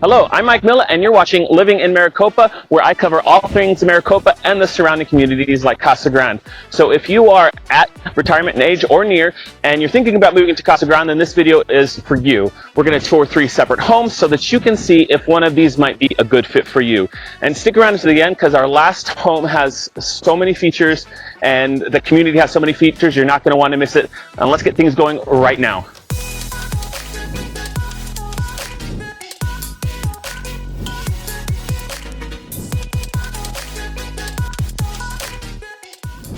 Hello, I'm Mike Miller, and you're watching Living in Maricopa, where I cover all things Maricopa and the surrounding communities like Casa Grande. So if you are at retirement age or near, and you're thinking about moving to Casa Grande, then this video is for you. We're going to tour 3 separate homes so that you can see if one of these might be a good fit for you. And stick around to the end, because our last home has so many features, and the community has so many features, you're not going to want to miss it. And let's get things going right now.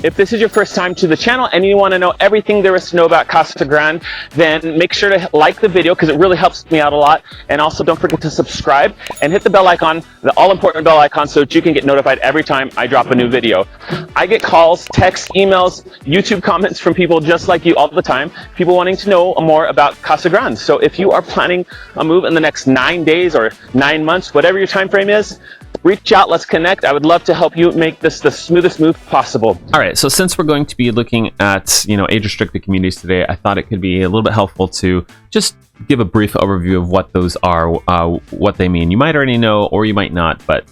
If this is your first time to the channel and you want to know everything there is to know about Casa Grande, then make sure to like the video because it really helps me out a lot. And also don't forget to subscribe and hit the bell icon, the all-important bell icon, so that you can get notified every time I drop a new video. I get calls, texts, emails, YouTube comments from people just like you all the time, people wanting to know more about Casa Grande. So if you are planning a move in the next 9 days or 9 months, whatever your time frame is, reach out, let's connect. I would love to help you make this the smoothest move possible. All right, so since we're going to be looking at, age-restricted communities today, I thought it could be a little bit helpful to just give a brief overview of what those are, what they mean. You might already know, or you might not, but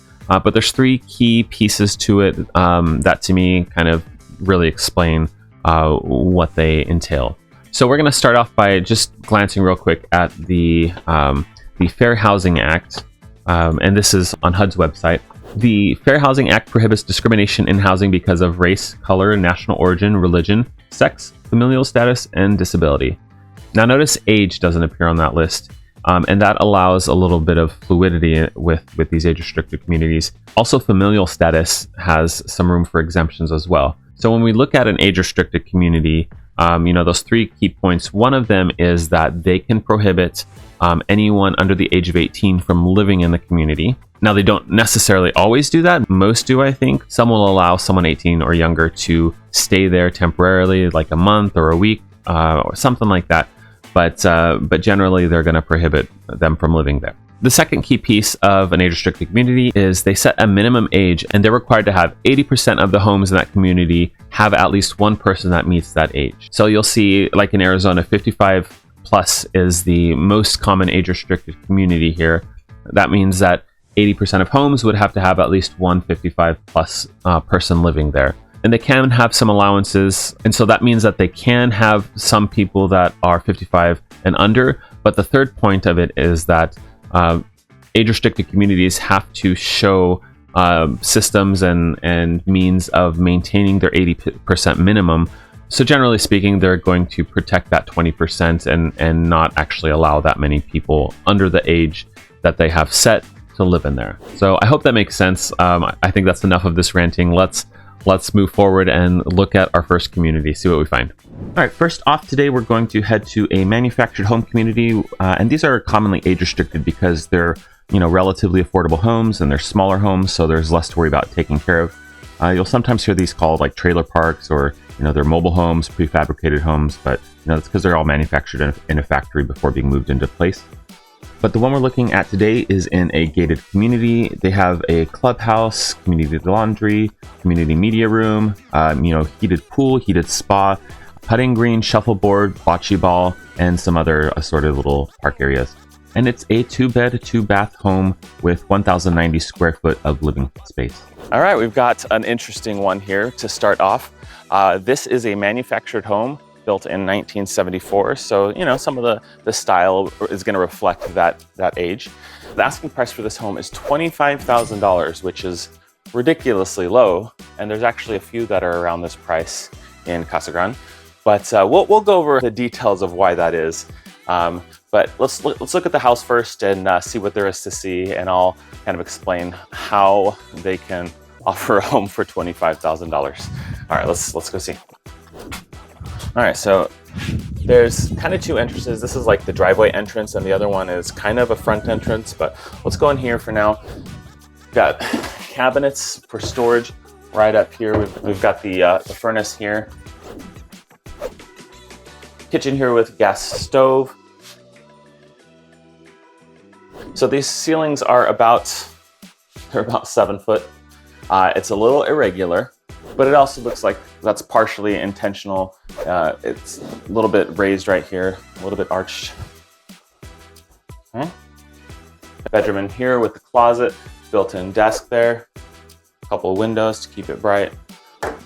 there's 3 key pieces to it that to me kind of really explain what they entail. So we're going to start off by just glancing real quick at the Fair Housing Act. And this is on HUD's website. The Fair Housing Act prohibits discrimination in housing because of race, color, national origin, religion, sex, familial status, and disability. Now notice age doesn't appear on that list, and that allows a little bit of fluidity with these age-restricted communities. Also, familial status has some room for exemptions as well. So when we look at an age-restricted community, those 3 key points, one of them is that they can prohibit anyone under the age of 18 from living in the community. Now, they don't necessarily always do that. Most do, I think. Some will allow someone 18 or younger to stay there temporarily, like a month or a week, or something like that. But generally, they're going to prohibit them from living there. The second key piece of an age-restricted community is they set a minimum age, and they're required to have 80% of the homes in that community have at least one person that meets that age. So you'll see, like in Arizona, 55 plus is the most common age-restricted community here. That means that 80% of homes would have to have at least one 55 plus person living there. And they can have some allowances, and so that means that they can have some people that are 55 and under. But the third point of it is that age-restricted communities have to show systems and means of maintaining their 80% minimum. So generally speaking, they're going to protect that 20% and not actually allow that many people under the age that they have set to live in there. So I hope that makes sense. I think that's enough of this ranting. Let's move forward and look at our first community, see what we find. All right, first off today, we're going to head to a manufactured home community. And these are commonly age restricted because they're relatively affordable homes, and they're smaller homes, so there's less to worry about taking care of. You'll sometimes hear these called like trailer parks, or they're mobile homes, prefabricated homes, but that's because they're all manufactured in a factory before being moved into place. But the one we're looking at today is in a gated community. They have a clubhouse, community laundry, community media room, heated pool, heated spa, putting green, shuffleboard, bocce ball, and some other assorted little park areas. And it's a 2-bed, 2-bath home with 1,090 square foot of living space. All right, we've got an interesting one here to start off. This is a manufactured home built in 1974, so some of the style is going to reflect that age. The asking price for this home is $25,000, which is ridiculously low, and there's actually a few that are around this price in Casa Grande. But we'll go over the details of why that is. But let's look at the house first and see what there is to see, and I'll kind of explain how they can offer a home for $25,000. All right, let's go see. All right, so there's kind of 2 entrances. This is like the driveway entrance, and the other one is kind of a front entrance, but let's go in here for now. We've got cabinets for storage right up here. We've got the furnace here. Kitchen here with gas stove. So these ceilings are about 7 foot. It's a little irregular, but it also looks like that's partially intentional. It's a little bit raised right here, a little bit arched. Okay. bedroom in here with the closet, built-in desk there, a couple of windows to keep it bright.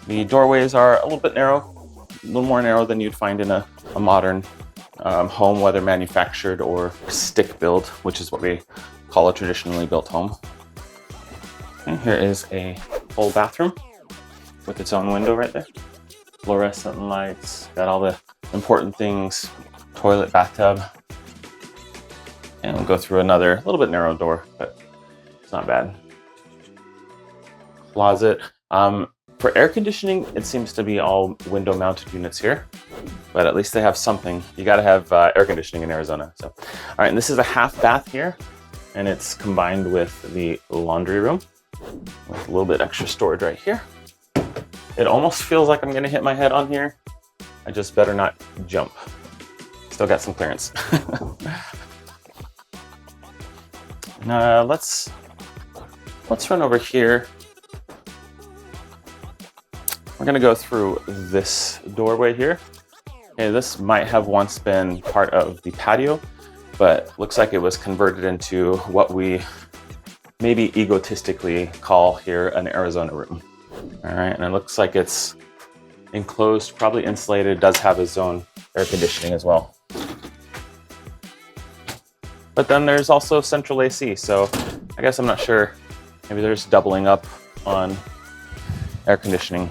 The doorways are a little bit narrow, a little more narrow than you'd find in a modern home, whether manufactured or stick built, which is what we call a traditionally built home. And here is a full bathroom with its own window right there. Fluorescent lights, got all the important things, toilet, bathtub. And we'll go through another little bit narrow door, but it's not bad. Closet. For air conditioning, it seems to be all window mounted units here, but at least they have something. You got to have air conditioning in Arizona. So, all right, and this is a half bath here, and it's combined with the laundry room with a little bit extra storage right here. It almost feels like I'm gonna hit my head on here. I just better not jump. Still got some clearance. Now let's run over here. We're gonna go through this doorway here. Okay, this might have once been part of the patio, but looks like it was converted into what we maybe egotistically call here an Arizona room. All right, and it looks like it's enclosed, probably insulated, does have its own air conditioning as well. But then there's also central AC, so I guess I'm not sure. Maybe there's doubling up on air conditioning.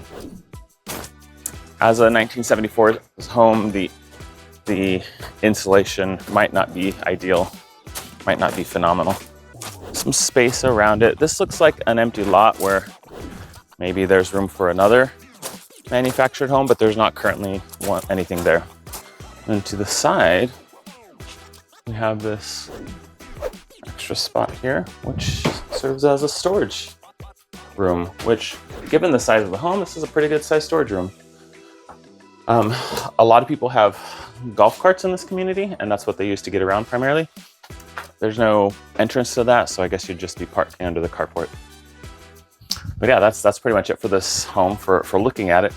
As a 1974 home, the insulation might not be ideal, might not be phenomenal. Some space around it. This looks like an empty lot where maybe there's room for another manufactured home, but there's not currently anything there. And to the side, we have this extra spot here, which serves as a storage room, which, given the size of the home, this is a pretty good sized storage room. A lot of people have golf carts in this community, and that's what they use to get around primarily. There's no entrance to that, so I guess you'd just be parked under the carport. But yeah, that's pretty much it for this home for looking at it.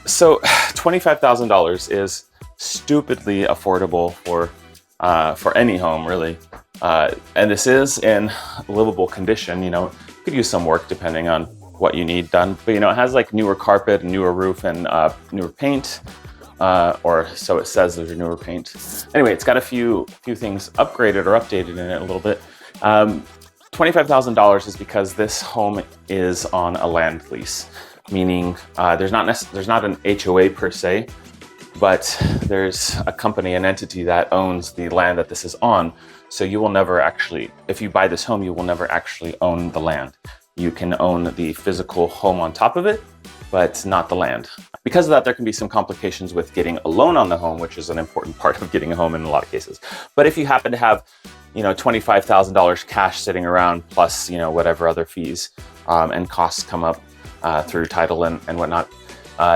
So $25,000 is stupidly affordable for any home, really. And this is in livable condition. You know, you could use some work depending on what you need done. But you know, it has like newer carpet, and newer roof, and newer paint. Or so it says, there's a newer paint. Anyway, it's got a few things upgraded or updated in it a little bit. $25,000 is because this home is on a land lease, meaning there's not an HOA per se, but there's a company, an entity that owns the land that this is on. So you will never actually, if you buy this home, you will never actually own the land. You can own the physical home on top of it, but not the land. Because of that, there can be some complications with getting a loan on the home, which is an important part of getting a home in a lot of cases. But if you happen to have, you know, $25,000 cash sitting around, plus, you know, whatever other fees and costs come up through title and whatnot,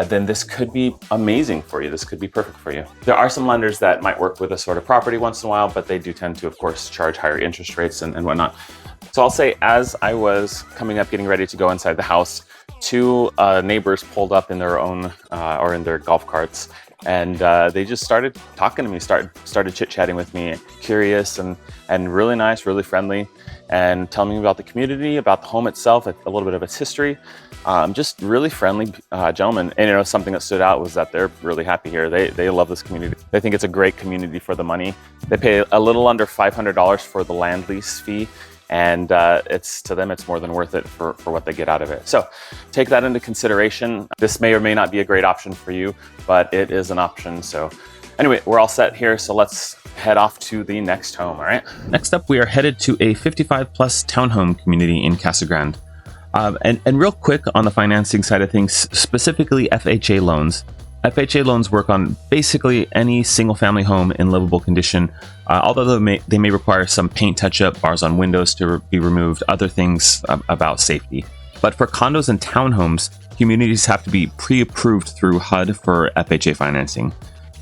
then this could be amazing for you. This could be perfect for you. There are some lenders that might work with a sort of property once in a while, but they do tend to, of course, charge higher interest rates and whatnot. So I'll say, as I was coming up, getting ready to go inside the house, two neighbors pulled up in their own or in their golf carts, and they just started talking to me, started chit-chatting with me, curious and really nice, really friendly, and telling me about the community, about the home itself, a little bit of its history. Just really friendly gentlemen. And you know, something that stood out was that they're really happy here. They love this community. They think it's a great community for the money. They pay a little under $500 for the land lease fee, and to them, it's more than worth it for what they get out of it. So take that into consideration. This may or may not be a great option for you, but it is an option. So anyway, we're all set here. So let's head off to the next home, all right? Next up, we are headed to a 55 plus townhome community in Casa Grande. And real quick on the financing side of things, specifically FHA loans. FHA loans work on basically any single family home in livable condition, although they may require some paint touch-up, bars on windows to be removed, other things about safety. But for condos and townhomes, communities have to be pre-approved through HUD for FHA financing.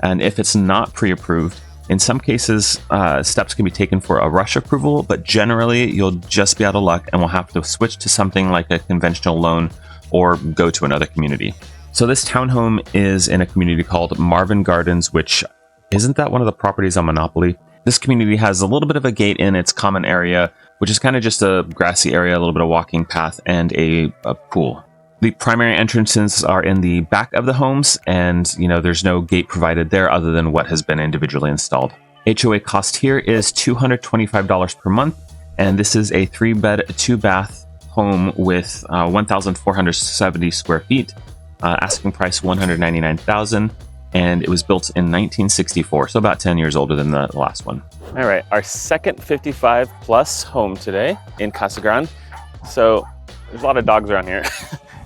And if it's not pre-approved, in some cases, steps can be taken for a rush approval, but generally you'll just be out of luck and will have to switch to something like a conventional loan or go to another community. So this townhome is in a community called Marvin Gardens, which isn't that one of the properties on Monopoly? This community has a little bit of a gate in its common area, which is kind of just a grassy area, a little bit of walking path, and a pool. The primary entrances are in the back of the homes, and there's no gate provided there other than what has been individually installed. HOA cost here is $225 per month, and this is a 3-bed, 2-bath home with 1,470 square feet. Asking price $199,000, and it was built in 1964, so about 10 years older than the last one. All right, our second 55 plus home today in Casa Grande. So there's a lot of dogs around here,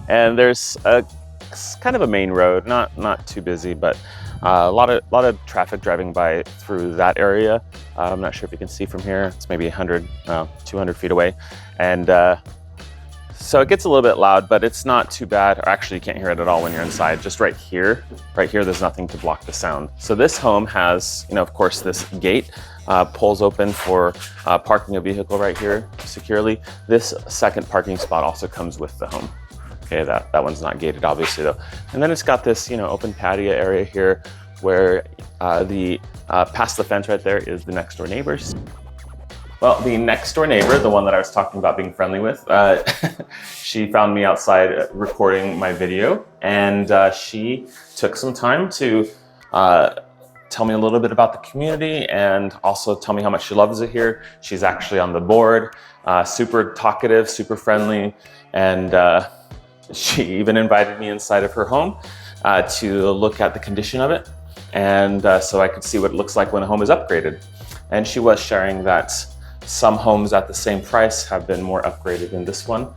and there's a kind of a main road, not too busy, but a lot of traffic driving by through that area. I'm not sure if you can see from here. It's maybe 200 feet away, and so it gets a little bit loud, but it's not too bad. Or actually, you can't hear it at all when you're inside. Just right here, there's nothing to block the sound. So this home has, of course, this gate pulls open for parking a vehicle right here securely. This second parking spot also comes with the home. Okay, that one's not gated, obviously, though. And then it's got this, open patio area here where past the fence right there is the next door neighbors. Well, the next door neighbor, the one that I was talking about being friendly with, she found me outside recording my video, and she took some time to tell me a little bit about the community and also tell me how much she loves it here. She's actually on the board, super talkative, super friendly, and she even invited me inside of her home to look at the condition of it, and so I could see what it looks like when a home is upgraded. And she was sharing that some homes at the same price have been more upgraded than this one.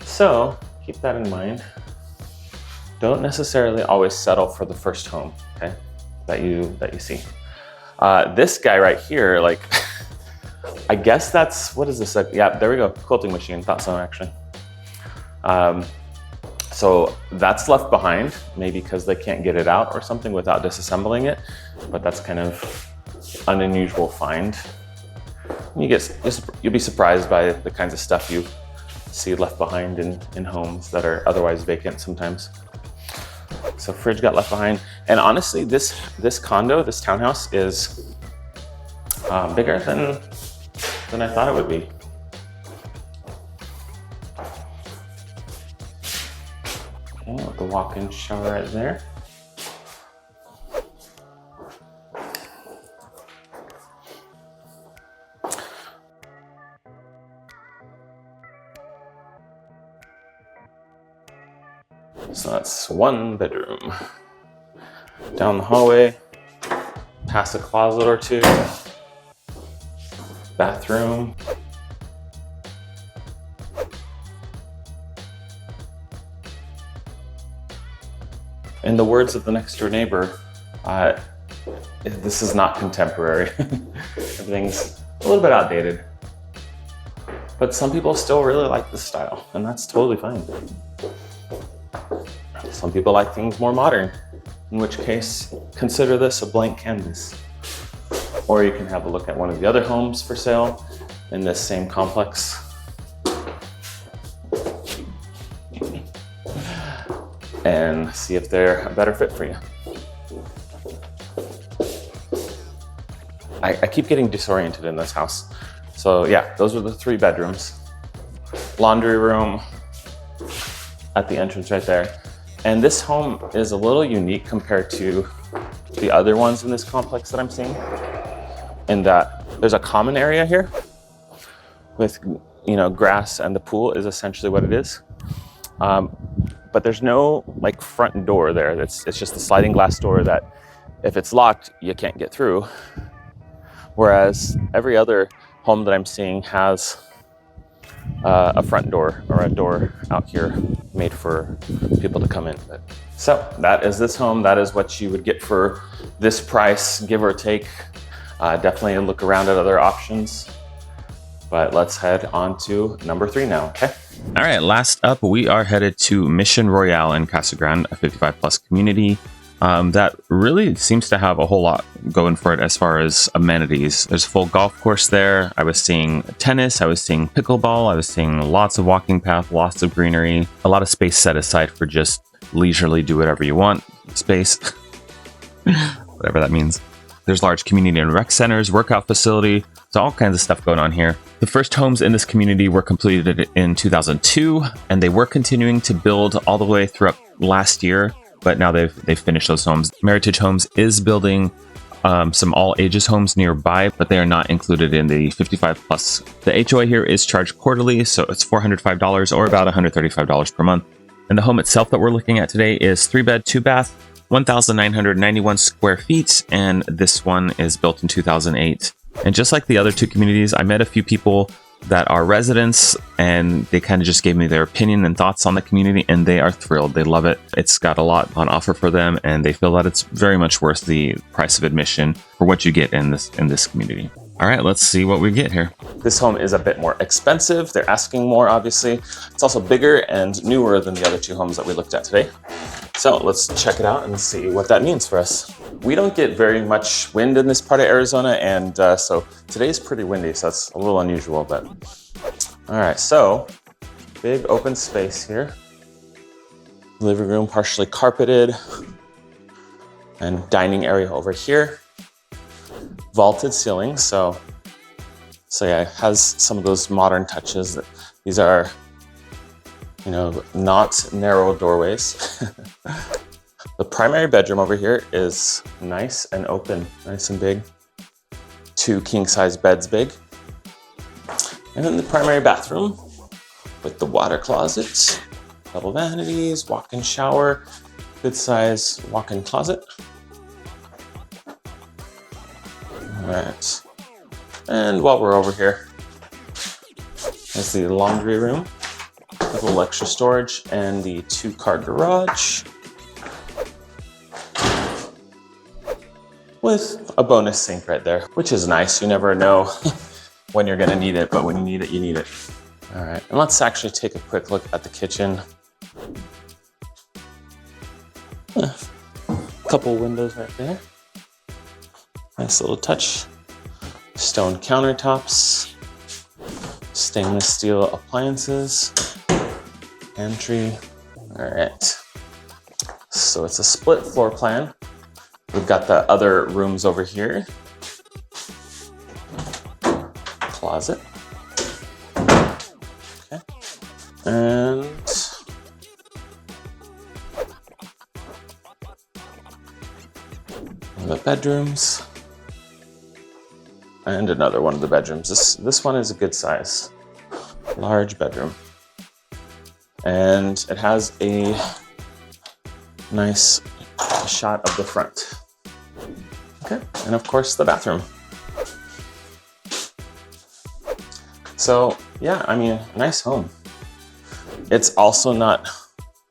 So keep that in mind. Don't necessarily always settle for the first home, okay, that you see. This guy right here, like, I guess that's, what is this? Yeah, there we go, quilting machine, thought so actually. So that's left behind, maybe because they can't get it out or something without disassembling it, but that's kind of an unusual find. You'll be surprised by the kinds of stuff you see left behind in homes that are otherwise vacant sometimes. So fridge got left behind. And honestly, this condo, this townhouse is bigger than I thought it would be. Okay, with the walk-in shower right there. So that's one bedroom. Down the hallway, past a closet or two, bathroom. In the words of the next door neighbor, this is not contemporary. Everything's a little bit outdated. But some people still really like this style, and that's totally fine. Some people like things more modern, in which case, consider this a blank canvas. Or you can have a look at one of the other homes for sale in this same complex. And see if they're a better fit for you. I keep getting disoriented in this house. So yeah, those are the 3 bedrooms. Laundry room at the entrance right there. And this home is a little unique compared to the other ones in this complex that I'm seeing, in that there's a common area here with, grass, and the pool is essentially what it is. But there's no like front door there. It's just a sliding glass door that if it's locked, you can't get through. Whereas every other home that I'm seeing has a front door or a door out here made for people to come in. So that is this home. That is what you would get for this price, give or take. Definitely look around at other options. But let's head on to number 3 now, okay? All right, last up, we are headed to Mission Royale in Casa Grande, a 55 plus community that really seems to have a whole lot going for it as far as amenities. There's a full golf course there. I was seeing tennis, I was seeing pickleball, I was seeing lots of walking path, lots of greenery, a lot of space set aside for just leisurely do whatever you want space, whatever that means. There's large community and rec centers, workout facility. So all kinds of stuff going on here. The first homes in this community were completed in 2002, and they were continuing to build all the way throughout last year, but now they've finished those homes. Meritage Homes is building some all ages homes nearby, but they are not included in the 55 plus. The HOA here is charged quarterly, so it's $405 or about $135 per month. And the home itself that we're looking at today is 3-bed, 2-bath, 1,991 square feet, and this one is built in 2008. And just like the other two communities, I met a few people that are residents, and they kind of just gave me their opinion and thoughts on the community, and they are thrilled. They love it. It's got a lot on offer for them, and they feel that it's very much worth the price of admission for what you get in this community. All right, let's see what we get here. This home is a bit more expensive. They're asking more, obviously. It's also bigger and newer than the other two homes that we looked at today. So let's check it out and see what that means for us. We don't get very much wind in this part of Arizona, and so today's pretty windy, so it's a little unusual, but all right, so big open space here. Living room partially carpeted, and dining area over here. Vaulted ceilings, so yeah, it has some of those modern touches. These are, you know, not narrow doorways. The primary bedroom over here is nice and open, nice and big. 2 king-size beds big. And then the primary bathroom with the water closet, double vanities, walk-in shower, good size walk-in closet. All right. And while we're over here, there's the laundry room, a little extra storage, and the 2-car garage with a bonus sink right there, which is nice. You never know when you're gonna need it, but when you need it, you need it. All right, and let's actually take a quick look at the kitchen. A couple windows right there. Nice little touch. Stone countertops, stainless steel appliances, pantry. All right. So it's a split floor plan. We've got the other rooms over here. Closet. Okay. And the bedrooms. And another one of the bedrooms. This one is a good size, large bedroom. And it has a nice shot of the front. Okay, and of course the bathroom. So yeah, I mean, nice home. It's also not,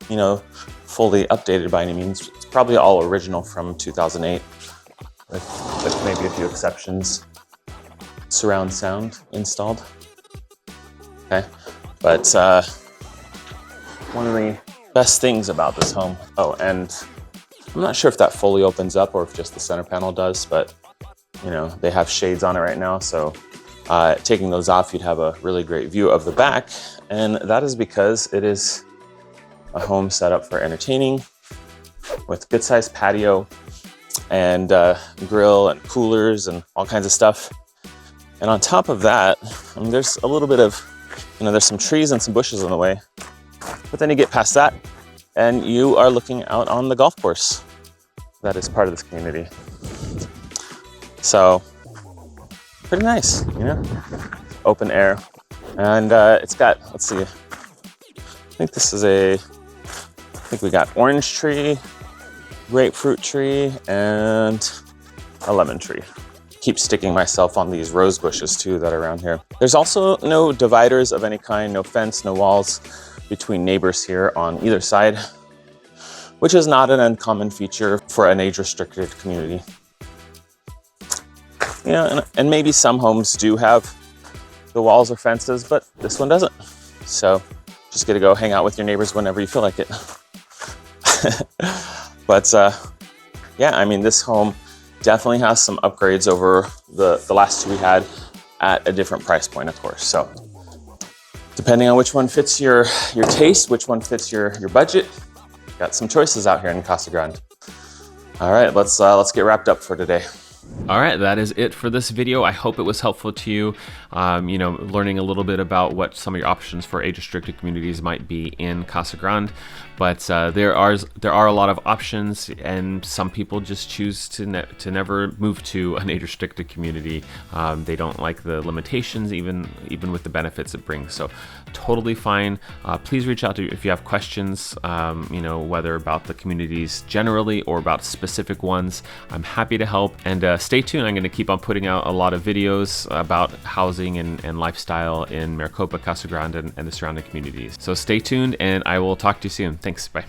you know, fully updated by any means. It's probably all original from 2008, with maybe a few exceptions. Surround sound installed. Okay, but one of the best things about this home, oh, and I'm not sure if that fully opens up or if just the center panel does, but you know, they have shades on it right now, so taking those off, you'd have a really great view of the back, and that is because it is a home set up for entertaining with good sized patio and grill and coolers and all kinds of stuff. And on top of that, I mean, there's a little bit of, you know, there's some trees and some bushes in the way, but then you get past that and you are looking out on the golf course that is part of this community. So pretty nice, you know, open air. And it's got, let's see, I think we got orange tree, grapefruit tree, and a lemon tree. Keep sticking myself on these rose bushes too that are around here. There's also no dividers of any kind, no fence, no walls between neighbors here on either side, which is not an uncommon feature for an age-restricted community. You know, and maybe some homes do have the walls or fences, but this one doesn't. So just get to go hang out with your neighbors whenever you feel like it. But yeah, I mean, this home definitely has some upgrades over the last two we had at a different price point, of course. So depending on which one fits your taste, which one fits your budget, got some choices out here in Casa Grande. All right, let's get wrapped up for today. All right, that is it for this video. I hope it was helpful to you, learning a little bit about what some of your options for age-restricted communities might be in Casa Grande. But there are a lot of options, and some people just choose to never move to an age-restricted community. They don't like the limitations, even with the benefits it brings. So totally fine. Please reach out if you have questions, whether about the communities generally or about specific ones. I'm happy to help, and stay tuned. I'm going to keep on putting out a lot of videos about housing and lifestyle in Maricopa, Casa Grande, and the surrounding communities. So stay tuned, and I will talk to you soon. Thanks. Bye.